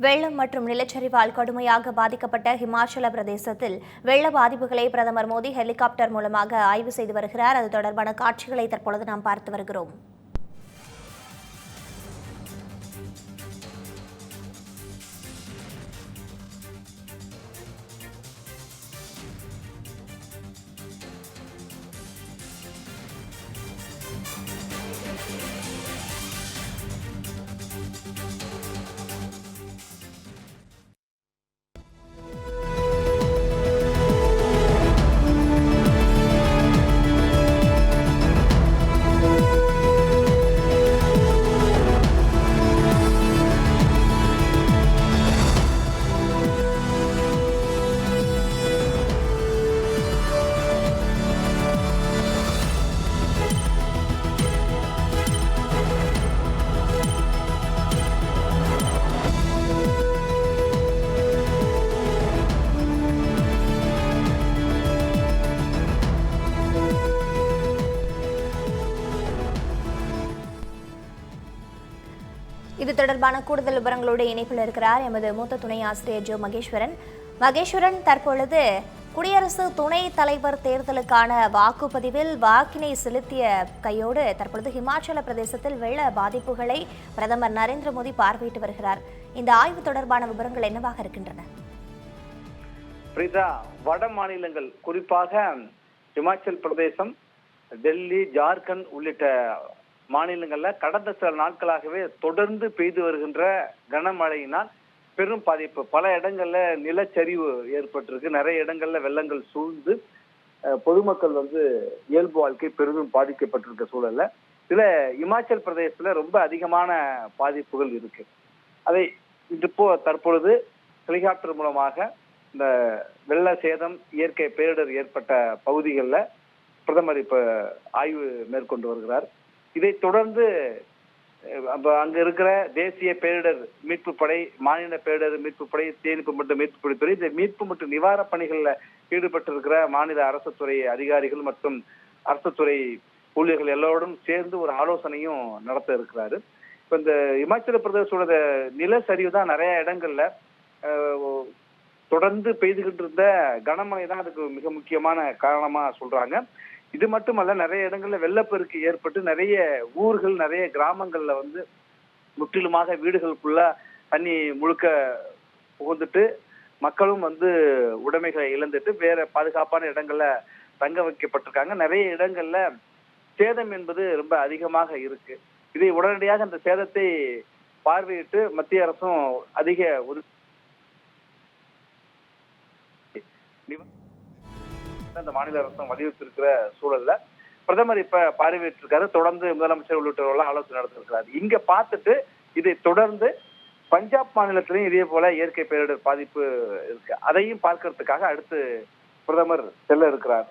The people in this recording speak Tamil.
வெள்ளம் மற்றும் நிலச்சரிவால் கடுமையாக பாதிக்கப்பட்ட ஹிமாச்சல பிரதேசத்தில் வெள்ள பாதிப்புகளை பிரதமர் மோடி ஹெலிகாப்டர் மூலமாக ஆய்வு செய்து வருகிறார். அது தொடர்பான காட்சிகளை தற்பொழுது நாம் பார்த்து வருகிறோம். இது தொடர்பான கூடுதல் விவரங்களோடு இணைப்பில் இருக்கிறார் எமது மூத்த துணை ஆசிரியர் ஜோ மகேஸ்வரன். மகேஸ்வரன், தற்பொழுது குடியரசு துணைத் தலைவர் தேர்தலுக்கான வாக்குப்பதிவில் வாக்கினை செலுத்திய கையோடு தற்பொழுது ஹிமாச்சல பிரதேசத்தில் வெள்ள பாதிப்புகளை பிரதமர் நரேந்திர மோடி பார்வையிட்டு வருகிறார். இந்த ஆய்வு தொடர்பான விவரங்கள் என்னவாக இருக்கின்றன? வட மாநிலங்கள் குறிப்பாக ஹிமாச்சல் பிரதேசம், டெல்லி, ஜார்க்கண்ட் உள்ளிட்ட மாநிலங்கள்ல கடந்த சில நாட்களாகவே தொடர்ந்து பெய்து வருகின்ற கனமழையினால் பெரும் பாதிப்பு. பல இடங்கள்ல நிலச்சரிவு ஏற்பட்டிருக்கு. நிறைய இடங்கள்ல வெள்ளங்கள் சூழ்ந்து பொதுமக்கள் இயல்பு வாழ்க்கை பெரிதும் பாதிக்கப்பட்டிருக்க சூழல்ல இமாச்சல் பிரதேசத்துல ரொம்ப அதிகமான பாதிப்புகள் இருக்கு. அதை தற்பொழுது ஹெலிகாப்டர் மூலமாக இந்த வெள்ள சேதம், இயற்கை பேரிடர் ஏற்பட்ட பகுதிகளில் பிரதமர் இப்ப ஆய்வு மேற்கொண்டு வருகிறார். இதை தொடர்ந்து அங்க இருக்கிற தேசிய பேரிடர் மீட்பு படை, மாநில பேரிடர் மீட்பு படை, தீயணைப்பு மற்றும் மீட்பு படைத்துறை, இந்த மீட்பு மற்றும் நிவாரண பணிகள்ல ஈடுபட்டு இருக்கிற மாநில அரசு துறை அதிகாரிகள் மற்றும் அரசு துறை ஊழியர்கள் எல்லோரும் சேர்ந்து ஒரு ஆலோசனையும் நடத்த இருக்கிறாரு. இப்ப இந்த இமாச்சல பிரதேசோட நிலச்சரிவு தான் நிறைய இடங்கள்ல தொடர்ந்து பெய்துகிட்டு இருந்த கனமழை தான் அதுக்கு மிக முக்கியமான காரணமா சொல்றாங்க. இது மட்டுமல்ல, நிறைய இடங்கள்ல வெள்ளப்பெருக்கு ஏற்பட்டு நிறைய ஊர்கள், நிறைய கிராமங்கள்ல முற்றிலுமாக வீடுகளுக்குள்ள தண்ணி முழுக்க புகுந்துட்டு மக்களும் உடைமைகளை இழந்துட்டு வேற பாதுகாப்பான இடங்கள்ல தங்க வைக்கப்பட்டிருக்காங்க. நிறைய இடங்கள்ல சேதம் என்பது ரொம்ப அதிகமாக இருக்கு. இதை உடனடியாக அந்த சேதத்தை பார்வையிட்டு மத்திய அரசும் அதிக அந்த மாநில அரசும் வலியுறுத்திருக்கிற சூழல்ல பிரதமர் இப்ப பார்வையிட்டிருக்காரு. தொடர்ந்து முதலமைச்சர் உள்ளிட்டவர்கள் ஆலோசனை நடத்திருக்கிறார். இங்க பார்த்துட்டு இதை தொடர்ந்து பஞ்சாப் மாநிலத்திலையும் இதே போல இயற்கை பேரிடர் பாதிப்பு இருக்கு. அதையும் பார்க்கறதுக்காக அடுத்து பிரதமர் செல்ல இருக்கிறார்.